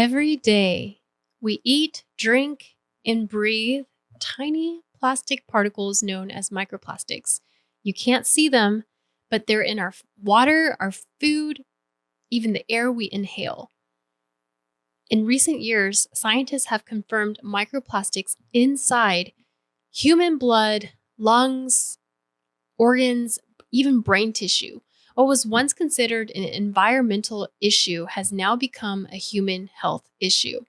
Every day, we eat, drink, and breathe tiny plastic particles known as microplastics. You can't see them, but they're in our water, our food, even the air we inhale. In recent years, scientists have confirmed microplastics inside human blood, lungs, organs, even brain tissue. What was once considered an environmental issue has now become a human health issue.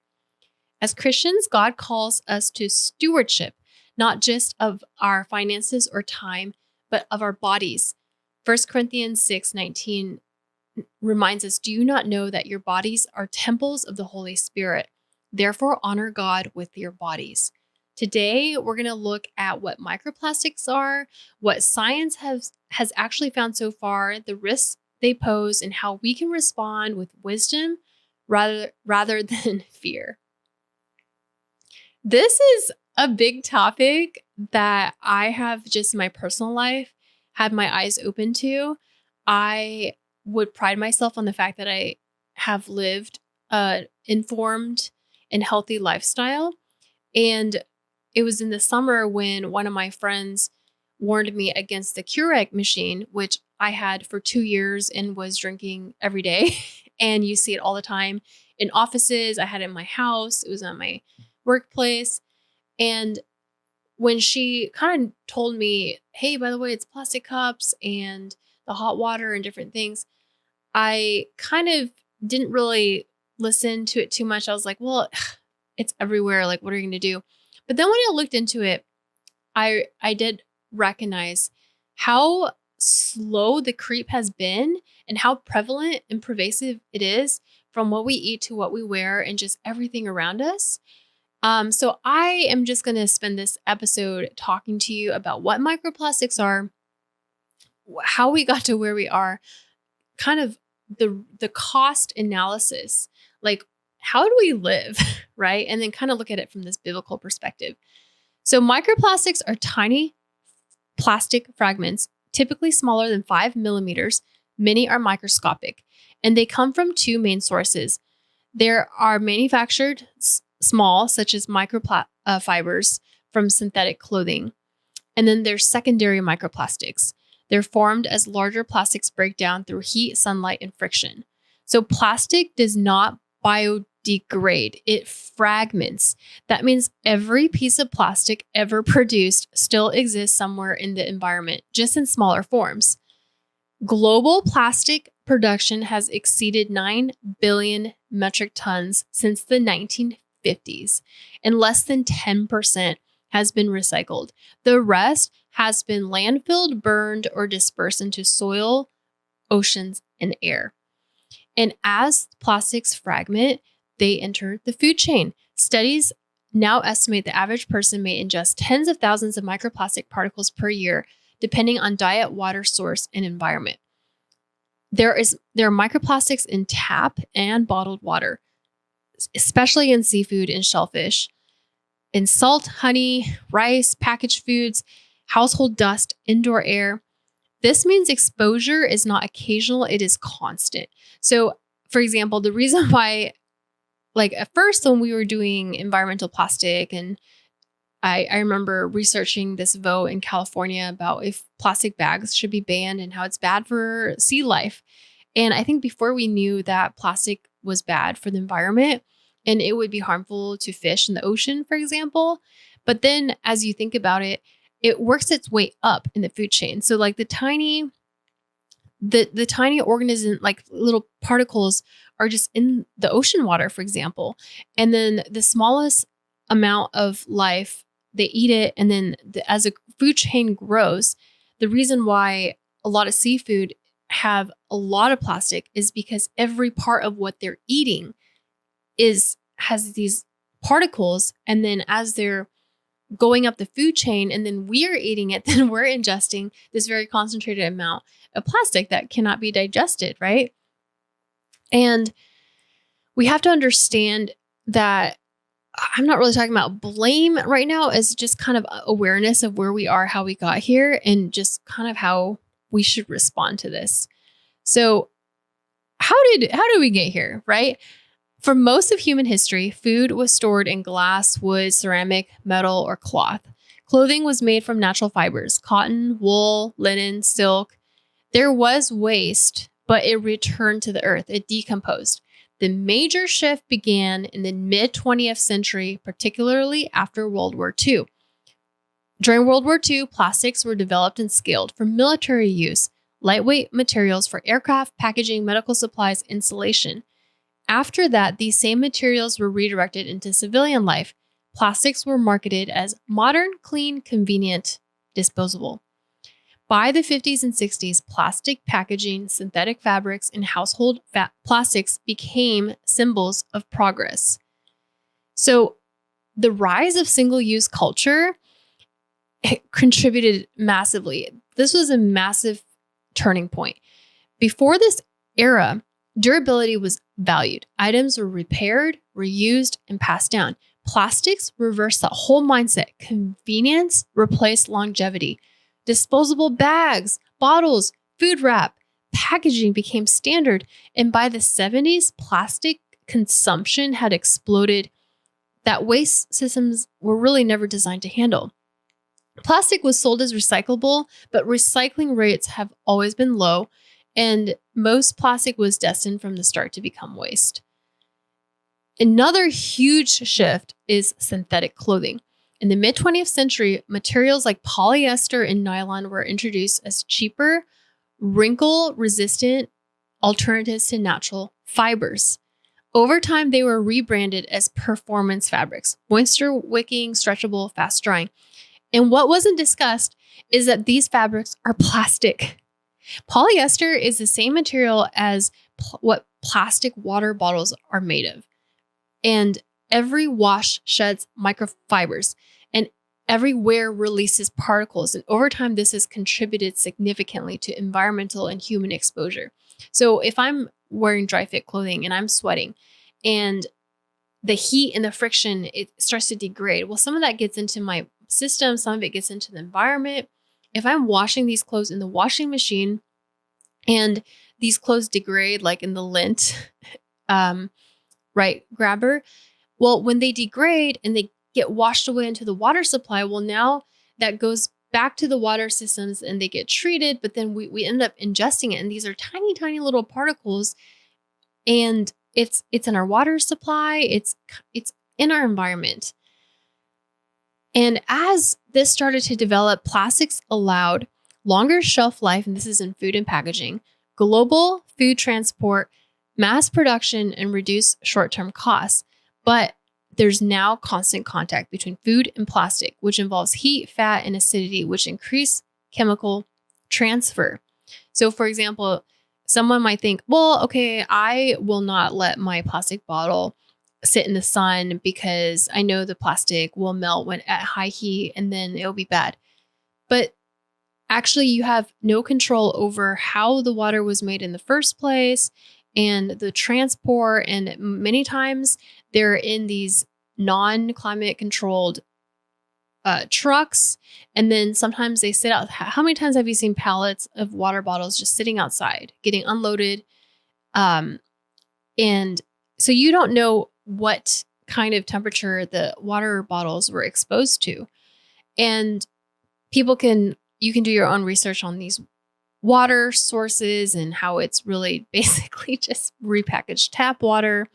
As Christians, God calls us to stewardship, not just of our finances or time, but of our bodies. 1 Corinthians 6:19 reminds us, "Do you not know that your bodies are temples of the Holy Spirit? Therefore, honor God with your bodies." Today, we're going to look at what microplastics are, what science has actually found so far, the risks they pose, and how we can respond with wisdom rather than fear. This is a big topic that I have just in my personal life had my eyes open to. I would pride myself on the fact that I have lived an informed and healthy lifestyle. And it was in the summer when one of my friends warned me against the Keurig machine, which I had for 2 years and was drinking every day. And you see it all the time in offices. I had it in my house. It was at my workplace. And when she kind of told me, "Hey, by the way, it's plastic cups and the hot water and different things," I kind of didn't really listen to it too much. I was like, well, it's everywhere. Like, what are you going to do? But then when I looked into it, I did recognize how slow the creep has been and how prevalent and pervasive it is from what we eat to what we wear and just everything around us. So I am just going to spend this episode talking to you about what microplastics are, how we got to where we are, kind of the cost analysis, like how do we live, right? And then kind of look at it from this biblical perspective. So microplastics are tiny plastic fragments, typically smaller than 5 millimeters. Many are microscopic, and they come from two main sources. There are manufactured small, such as microfibers from synthetic clothing. And then there's secondary microplastics. They're formed as larger plastics break down through heat, sunlight, and friction. So plastic does not biodegrade, it fragments. That means every piece of plastic ever produced still exists somewhere in the environment, just in smaller forms. Global plastic production has exceeded 9 billion metric tons since the 1950s, and less than 10% has been recycled. The rest has been landfilled, burned, or dispersed into soil, oceans, and air. And as plastics fragment, they enter the food chain. Studies now estimate the average person may ingest tens of thousands of microplastic particles per year, depending on diet, water source, and environment. There are microplastics in tap and bottled water, especially in seafood and shellfish, in salt, honey, rice, packaged foods, household dust, indoor air. This means exposure is not occasional, it is constant. So, for example, the reason why, like at first when we were doing environmental plastic, and I remember researching this vote in California about if plastic bags should be banned and how it's bad for sea life. And I think before we knew that plastic was bad for the environment and it would be harmful to fish in the ocean, for example. But then as you think about it, it works its way up in the food chain. So like the tiny organism, like little particles are just in the ocean water, for example. And then the smallest amount of life, they eat it. And then as a food chain grows, the reason why a lot of seafood have a lot of plastic is because every part of what they're eating has these particles. And then as they're going up the food chain and then we're eating it, then we're ingesting this very concentrated amount of plastic that cannot be digested, right? And we have to understand that I'm not really talking about blame right now, as just kind of awareness of where we are, how we got here, and just kind of how we should respond to this. So how did we get here, right? For most of human history, food was stored in glass, wood, ceramic, metal, or cloth. Clothing was made from natural fibers: cotton, wool, linen, silk. There was waste, but it returned to the earth. It decomposed. The major shift began in the mid-20th century, particularly after World War II. During World War II, plastics were developed and scaled for military use, lightweight materials for aircraft, packaging, medical supplies, insulation. After that, these same materials were redirected into civilian life. Plastics were marketed as modern, clean, convenient, disposable. By the 50s and 60s, plastic packaging, synthetic fabrics, and household plastics became symbols of progress. So the rise of single-use culture contributed massively. This was a massive turning point. Before this era, durability was valued. Items were repaired, reused, and passed down. Plastics reversed that whole mindset. Convenience replaced longevity. Disposable bags, bottles, food wrap, packaging became standard. And by the 70s, plastic consumption had exploded that waste systems were really never designed to handle. Plastic was sold as recyclable, but recycling rates have always been low, and most plastic was destined from the start to become waste. Another huge shift is synthetic clothing. In the mid-20th century, materials like polyester and nylon were introduced as cheaper, wrinkle-resistant alternatives to natural fibers. Over time, they were rebranded as performance fabrics: moisture-wicking, stretchable, fast-drying. And what wasn't discussed is that these fabrics are plastic. Polyester is the same material as what plastic water bottles are made of. And every wash sheds microfibers, and every wear releases particles. And over time, this has contributed significantly to environmental and human exposure. So if I'm wearing dry fit clothing and I'm sweating, and the heat and the friction, it starts to degrade. Well, some of that gets into my system, some of it gets into the environment. If I'm washing these clothes in the washing machine and these clothes degrade, like in the lint, grabber, well, when they degrade and they get washed away into the water supply, well, now that goes back to the water systems and they get treated, but then we end up ingesting it. And these are tiny, tiny little particles. And it's in our water supply. It's in our environment. And as this started to develop, plastics allowed longer shelf life, and this is in food and packaging, global food transport, mass production, and reduced short-term costs. But there's now constant contact between food and plastic, which involves heat, fat, and acidity, which increase chemical transfer. So, for example, someone might think, well, okay, I will not let my plastic bottle sit in the sun because I know the plastic will melt when at high heat and then it'll be bad. But actually, you have no control over how the water was made in the first place and the transport. And many times they're in these non-climate controlled trucks. And then sometimes they sit out. How many times have you seen pallets of water bottles just sitting outside, getting unloaded? And so you don't know what kind of temperature the water bottles were exposed to. And you can do your own research on these water sources and how it's really basically just repackaged tap water.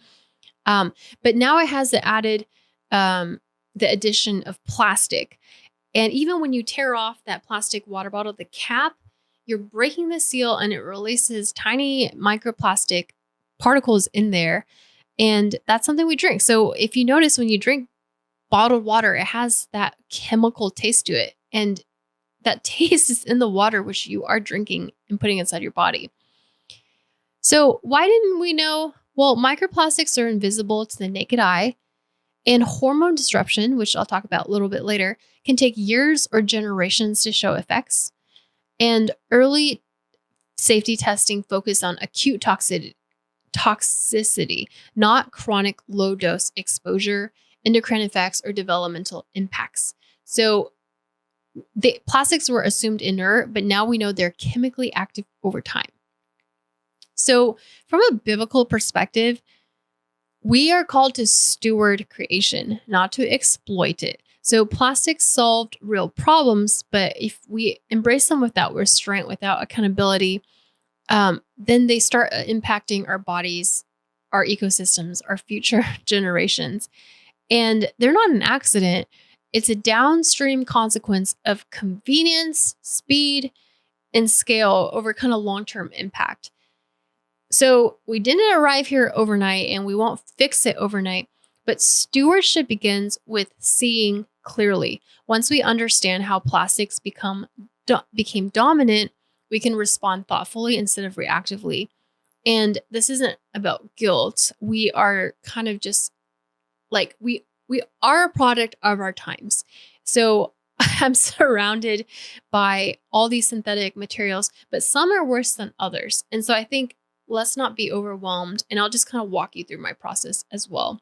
But now it has the added, the addition of plastic. And even when you tear off that plastic water bottle, the cap, you're breaking the seal and it releases tiny microplastic particles in there. And that's something we drink. So if you notice when you drink bottled water, it has that chemical taste to it. And that taste is in the water, which you are drinking and putting inside your body. So why didn't we know? Well, microplastics are invisible to the naked eye, and hormone disruption, which I'll talk about a little bit later, can take years or generations to show effects. And early safety testing focused on acute toxicity, not chronic low-dose exposure, endocrine effects, or developmental impacts. So the plastics were assumed inert, but now we know they're chemically active over time. So from a biblical perspective, We are called to steward creation, not to exploit it. So plastics solved real problems, but if we embrace them without restraint, without accountability, then they start impacting our bodies, our ecosystems, our future generations. And they're not an accident. It's a downstream consequence of convenience, speed, and scale over kind of long-term impact. So we didn't arrive here overnight and we won't fix it overnight, but stewardship begins with seeing clearly. Once we understand how plastics became dominant, we can respond thoughtfully instead of reactively. And this isn't about guilt. We are kind of just like, we are a product of our times. So I'm surrounded by all these synthetic materials, but some are worse than others. And so I think let's not be overwhelmed. And I'll just kind of walk you through my process as well.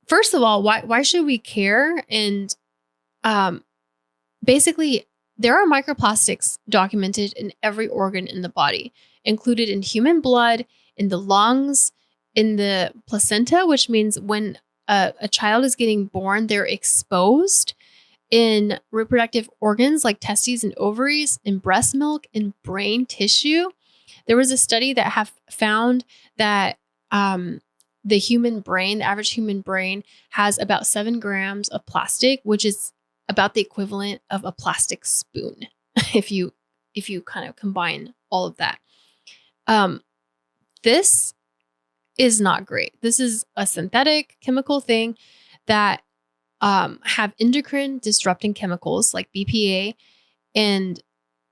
First of all, why should we care? And basically, there are microplastics documented in every organ in the body, included in human blood, in the lungs, in the placenta, which means when a child is getting born, they're exposed, in reproductive organs like testes and ovaries, in breast milk, in brain tissue. There was a study that have found that the human brain, the average human brain, has about 7 grams of plastic, which is about the equivalent of a plastic spoon, if you kind of combine all of that. This is not great. This is a synthetic chemical thing that have endocrine disrupting chemicals like BPA and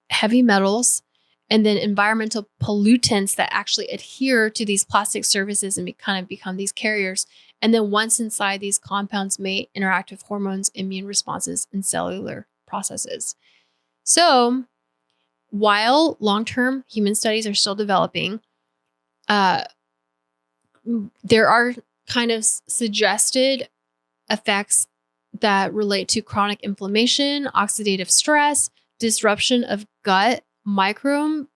heavy metals, and then environmental pollutants that actually adhere to these plastic surfaces and kind of become these carriers. And then once inside, these compounds may interact with hormones, immune responses, and cellular processes. So while long-term human studies are still developing, there are kind of suggested effects that relate to chronic inflammation, oxidative stress, disruption of gut microbiome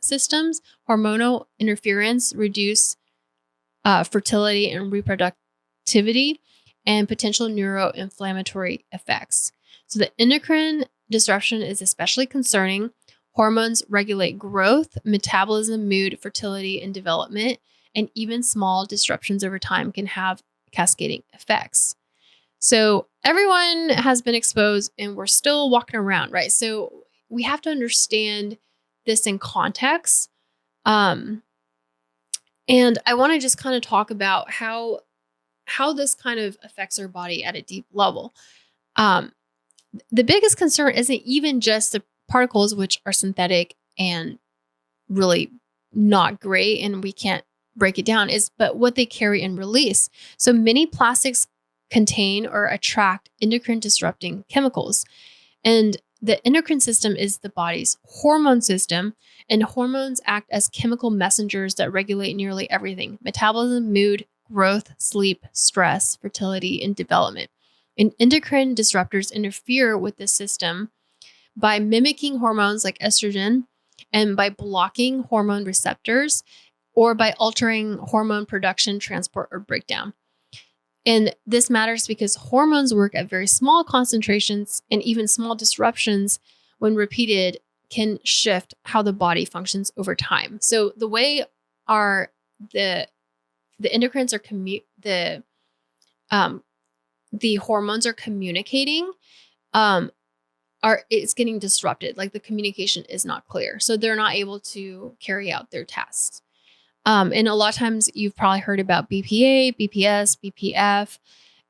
systems, hormonal interference, reduce fertility and reproductivity, and potential neuroinflammatory effects. So the endocrine disruption is especially concerning. Hormones regulate growth, metabolism, mood, fertility, and development, and even small disruptions over time can have cascading effects. So everyone has been exposed and we're still walking around, right? So we have to understand this in context. And I want to just kind of talk about how this kind of affects our body at a deep level. The biggest concern isn't even just the particles, which are synthetic and really not great, and we can't break it down, but what they carry and release. So many plastics contain or attract endocrine disrupting chemicals. And the endocrine system is the body's hormone system, and hormones act as chemical messengers that regulate nearly everything: metabolism, mood, growth, sleep, stress, fertility, and development. And endocrine disruptors interfere with this system by mimicking hormones like estrogen and by blocking hormone receptors or by altering hormone production, transport, or breakdown. And this matters because hormones work at very small concentrations, and even small disruptions, when repeated, can shift how the body functions over time. So the way the endocrines are the hormones are communicating, it's getting disrupted. Like the communication is not clear, so they're not able to carry out their tasks. And a lot of times you've probably heard about BPA, BPS, BPF,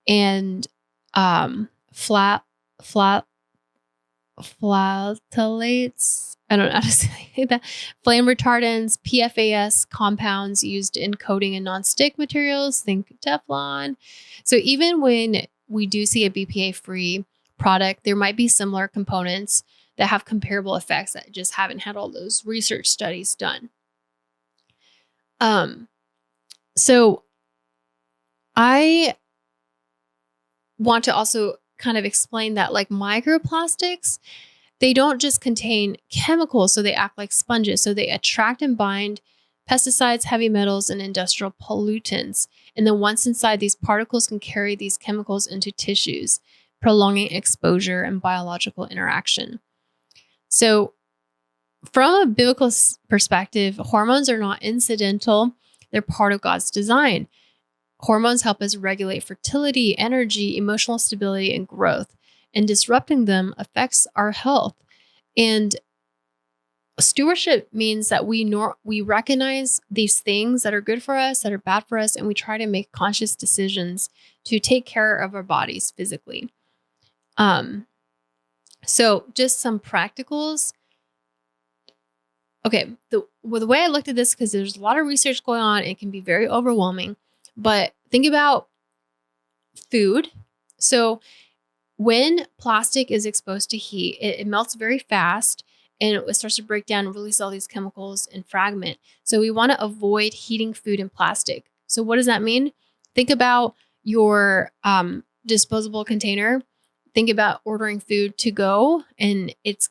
and phthalates. I don't know how to say that. Flame retardants, PFAS compounds used in coating and nonstick materials. Think Teflon. So even when we do see a BPA-free product, there might be similar components that have comparable effects that just haven't had all those research studies done. So I want to also kind of explain that, like, microplastics, they don't just contain chemicals, so they act like sponges. So they attract and bind pesticides, heavy metals, and industrial pollutants. And then once inside, these particles can carry these chemicals into tissues, prolonging exposure and biological interaction. So from a biblical perspective, hormones are not incidental. They're part of God's design. Hormones help us regulate fertility, energy, emotional stability, and growth. And disrupting them affects our health. And stewardship means that we recognize these things that are good for us, that are bad for us, and we try to make conscious decisions to take care of our bodies physically. So just some practicals. Okay, the way I looked at this, because there's a lot of research going on, it can be very overwhelming, but think about food. So when plastic is exposed to heat, it melts very fast and it starts to break down and release all these chemicals and fragment. So we want to avoid heating food in plastic. So what does that mean? Think about your disposable container. Think about ordering food to go and it's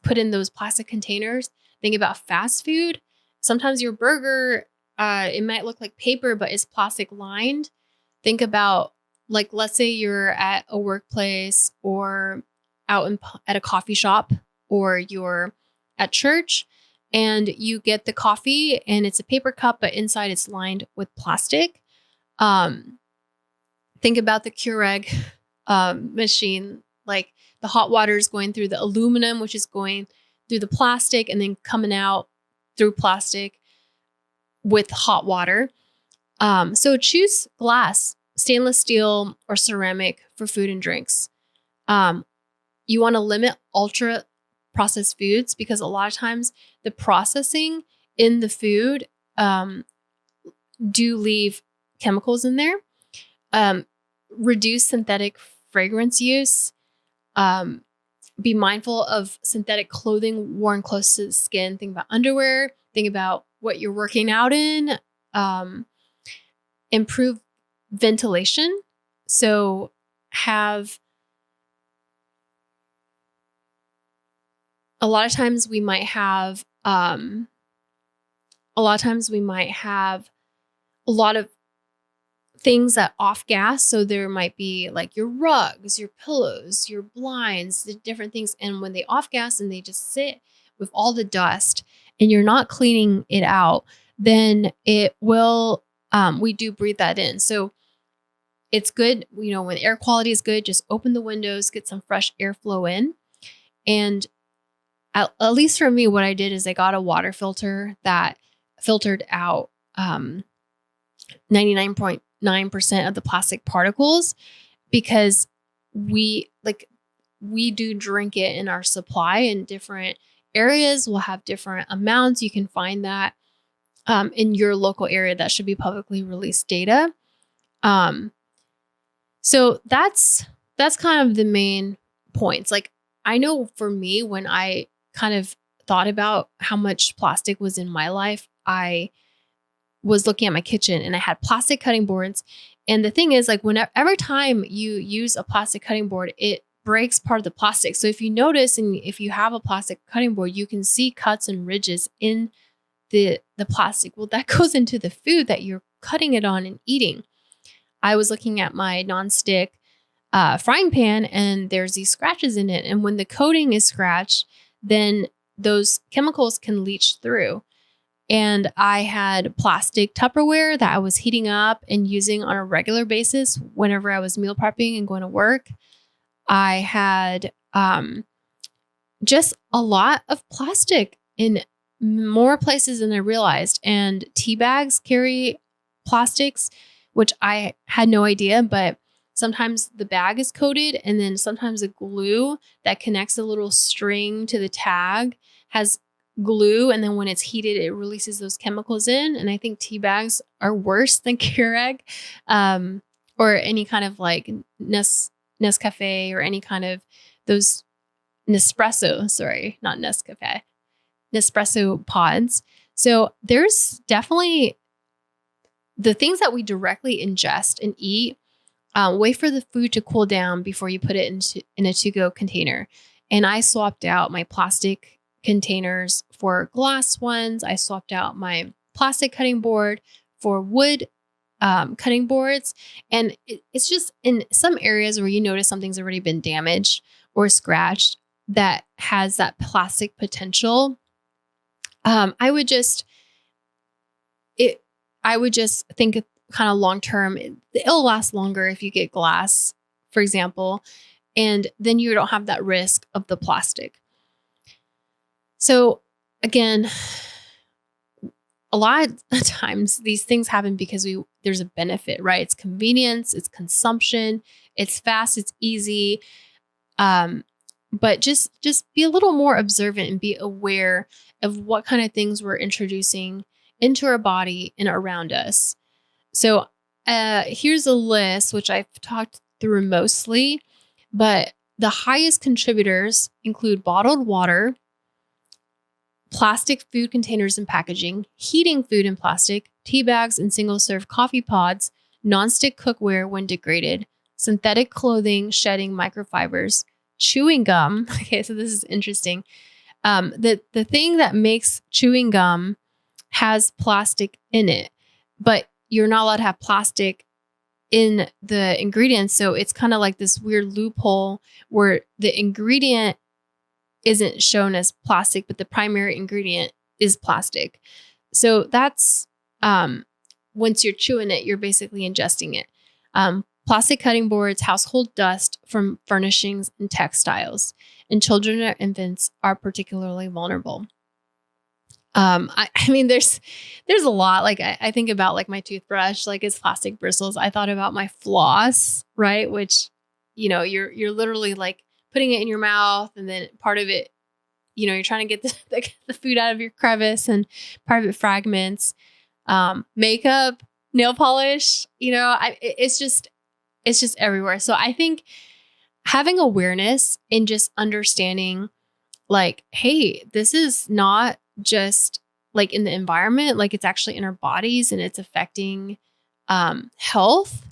put in those plastic containers. Think about fast food. Sometimes your burger, it might look like paper, but it's plastic lined. Think about, like, let's say you're at a workplace or out at a coffee shop, or you're at church and you get the coffee and it's a paper cup, but inside it's lined with plastic. Think about the Keurig machine, like the hot water is going through the aluminum, which is going through the plastic and then coming out through plastic with hot water. So choose glass, stainless steel, or ceramic for food and drinks. You want to limit ultra processed foods because a lot of times the processing in the food do leave chemicals in there. Reduce synthetic fragrance use. Be mindful of synthetic clothing worn close to the skin. Think about underwear. Think about what you're working out in. Improve ventilation. So have a lot of times we might have a lot of things that off gas. So there might be like your rugs, your pillows, your blinds, the different things. And when they off gas and they just sit with all the dust and you're not cleaning it out, then it will, we do breathe that in. So it's good, when air quality is good, just open the windows, get some fresh airflow in. And at least for me, what I did is I got a water filter that filtered out 99.9% of the plastic particles, because we do drink it in our supply in different areas. We'll have different amounts. You can find that in your local area. That should be publicly released data. So that's kind of the main points. Like, I know for me, when I kind of thought about how much plastic was in my life, I was looking at my kitchen and I had plastic cutting boards. And the thing is, like, every time you use a plastic cutting board, it breaks part of the plastic. So if you notice, and if you have a plastic cutting board, you can see cuts and ridges in the plastic. Well, that goes into the food that you're cutting it on and eating. I was looking at my nonstick frying pan and there's these scratches in it. And when the coating is scratched, then those chemicals can leach through. And I had plastic Tupperware that I was heating up and using on a regular basis whenever I was meal prepping and going to work. I had just a lot of plastic in more places than I realized. And tea bags carry plastics, which I had no idea, but sometimes the bag is coated, and then sometimes the glue that connects the little string to the tag has glue, and then when it's heated, it releases those chemicals in. And I think tea bags are worse than Keurig, or any kind of like Nescafe or any kind of those Nespresso pods. So there's definitely the things that we directly ingest and eat. Wait for the food to cool down before you put it in a to-go container. And I swapped out my plastic containers for glass ones. I swapped out my plastic cutting board, for wood cutting boards. And it's just in some areas where you notice something's already been damaged or scratched that has that plastic potential. I would just think kind of long term, it'll last longer if you get glass, for example, and then you don't have that risk of the plastic. So again, a lot of times these things happen because there's a benefit, right? It's convenience, it's consumption, it's fast, it's easy. But just be a little more observant and be aware of what kind of things we're introducing into our body and around us. So here's a list, which I've talked through mostly, but the highest contributors include bottled water, plastic food containers and packaging, heating food in plastic, tea bags and single-serve coffee pods, nonstick cookware when degraded, synthetic clothing shedding microfibers, chewing gum. Okay, so this is interesting. The thing that makes chewing gum has plastic in it, but you're not allowed to have plastic in the ingredients. So it's kind of like this weird loophole where the ingredient isn't shown as plastic, but the primary ingredient is plastic. So that's once you're chewing it, you're basically ingesting it. Plastic cutting boards, household dust from furnishings and textiles, and children or infants are particularly vulnerable. I mean, there's a lot. Like I think about like my toothbrush, like it's plastic bristles. I thought about my floss, right? Which, you're literally like putting it in your mouth, and then part of it, you're trying to get the food out of your crevice, and part of it fragments. Makeup, nail polish, it's just everywhere. So I think having awareness and just understanding like, hey, this is not just like in the environment, like it's actually in our bodies and it's affecting health,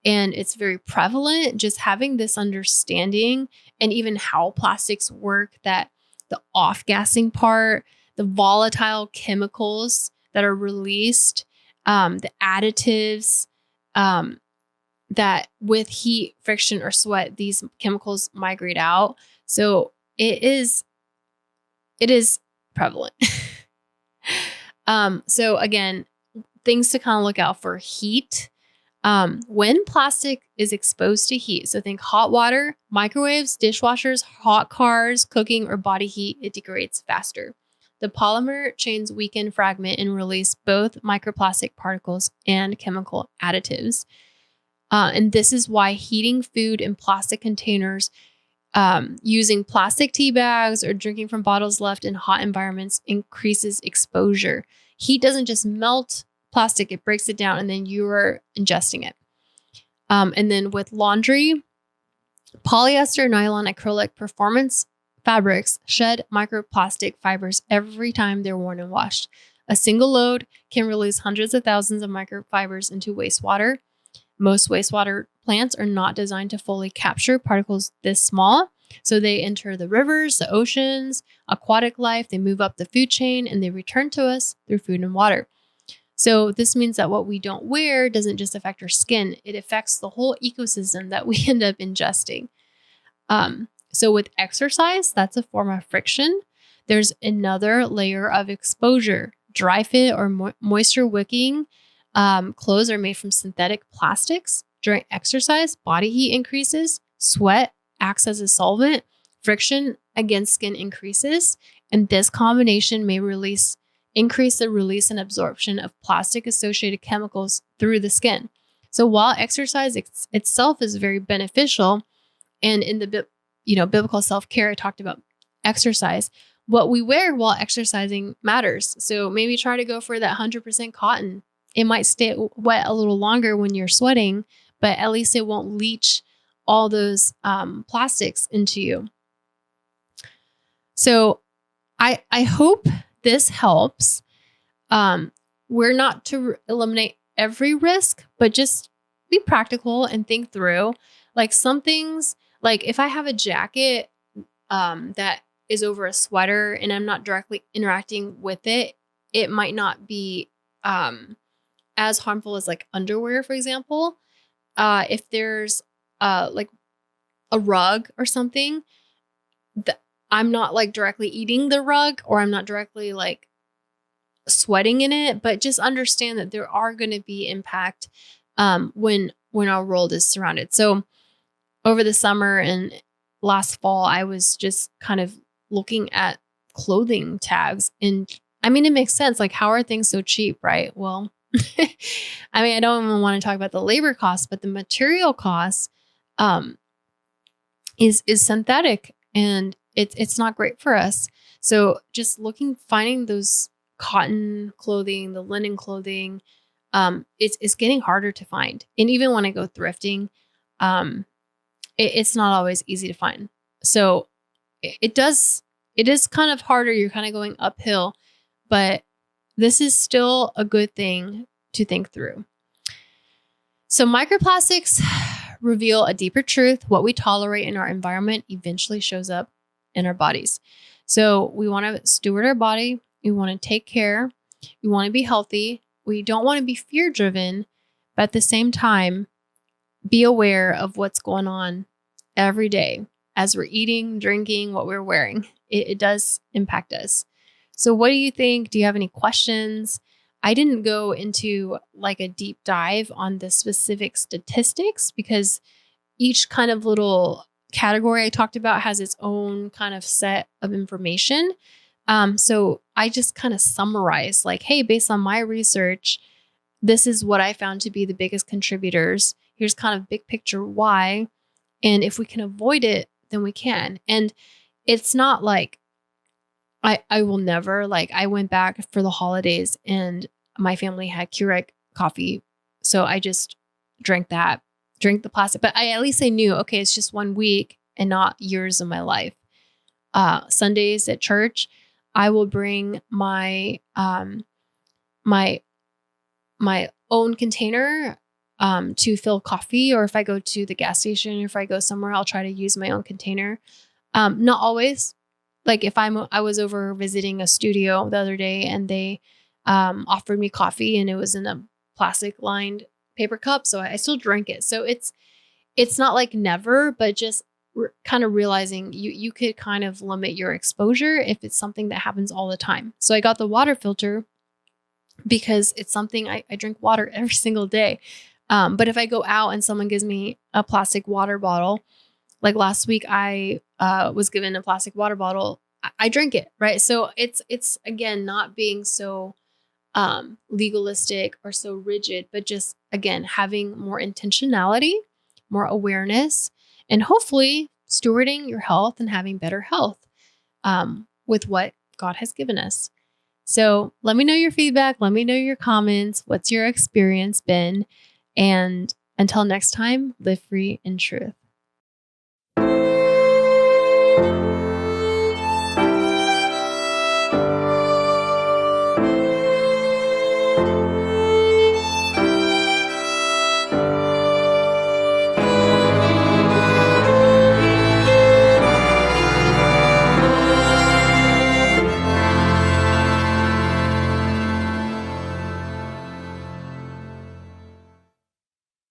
and it's very prevalent. Just having this understanding, and even how plastics work, that the off-gassing part, the volatile chemicals that are released, the additives, that with heat, friction, or sweat, these chemicals migrate out. So it is prevalent. So again, things to kind of look out for: heat. When plastic is exposed to heat, so think hot water, microwaves, dishwashers, hot cars, cooking, or body heat, it degrades faster. The polymer chains weaken, fragment, and release both microplastic particles and chemical additives. And this is why heating food in plastic containers, using plastic tea bags, or drinking from bottles left in hot environments increases exposure. Heat doesn't just melt plastic, it breaks it down, and then you're ingesting it. And then with laundry, polyester, nylon, acrylic, performance fabrics shed microplastic fibers every time they're worn and washed. A single load can release hundreds of thousands of microfibers into wastewater. Most wastewater plants are not designed to fully capture particles this small, so they enter the rivers, the oceans, aquatic life, they move up the food chain, and they return to us through food and water. So this means that what we don't wear doesn't just affect our skin, it affects the whole ecosystem that we end up ingesting. So with exercise, that's a form of friction. There's another layer of exposure. Dry fit or moisture wicking clothes are made from synthetic plastics. During exercise, body heat increases, sweat acts as a solvent, friction against skin increases, and this combination may increase the release and absorption of plastic-associated chemicals through the skin. So while exercise itself is very beneficial, and in the biblical self-care, I talked about exercise, what we wear while exercising matters. So maybe try to go for that 100% cotton. It might stay wet a little longer when you're sweating, but at least it won't leach all those plastics into you. So I hope this helps. We're not to eliminate every risk, but just be practical and think through. Like some things, like if I have a jacket that is over a sweater and I'm not directly interacting with it, it might not be as harmful as like underwear, for example. If there's like a rug or something, I'm not like directly eating the rug, or I'm not directly like sweating in it, but just understand that there are going to be impact when our world is surrounded. So over the summer and last fall, I was just kind of looking at clothing tags, and I mean, it makes sense. Like, how are things so cheap, right? Well, I mean, I don't even want to talk about the labor costs, but the material costs is synthetic, and it's not great for us. So just finding those cotton clothing, the linen clothing, it's getting harder to find. And even when I go thrifting, it's not always easy to find. So it is kind of harder. You're kind of going uphill, but this is still a good thing to think through. So microplastics reveal a deeper truth. What we tolerate in our environment eventually shows up in our bodies. So we want to steward our body. We want to take care. We want to be healthy. We don't want to be fear-driven, but at the same time, be aware of what's going on every day as we're eating, drinking, what we're wearing. It does impact us. So what do you think? Do you have any questions? I didn't go into like a deep dive on the specific statistics because each kind of little category I talked about has its own kind of set of information. So I just kind of summarize like, hey, based on my research, this is what I found to be the biggest contributors. Here's kind of big picture why. And if we can avoid it, then we can. And it's not like I will never, like, I went back for the holidays and my family had Keurig coffee. So I just drank the plastic, but at least I knew, okay, it's just 1 week and not years of my life. Sundays at church, I will bring my my own container to fill coffee, or if I go to the gas station, or if I go somewhere, I'll try to use my own container. Not always. Like if I was over visiting a studio the other day and they offered me coffee and it was in a plastic lined paper cup, so I still drank it. So it's not like never, but just kind of realizing you could kind of limit your exposure if it's something that happens all the time. So I got the water filter because it's something I drink water every single day. But if I go out and someone gives me a plastic water bottle, like last week, I was given a plastic water bottle. I drink it, right? So it's again, not being so legalistic or so rigid, but just again, having more intentionality, more awareness, and hopefully stewarding your health and having better health with what God has given us. So let me know your feedback. Let me know your comments. What's your experience been? And until next time, live free in truth.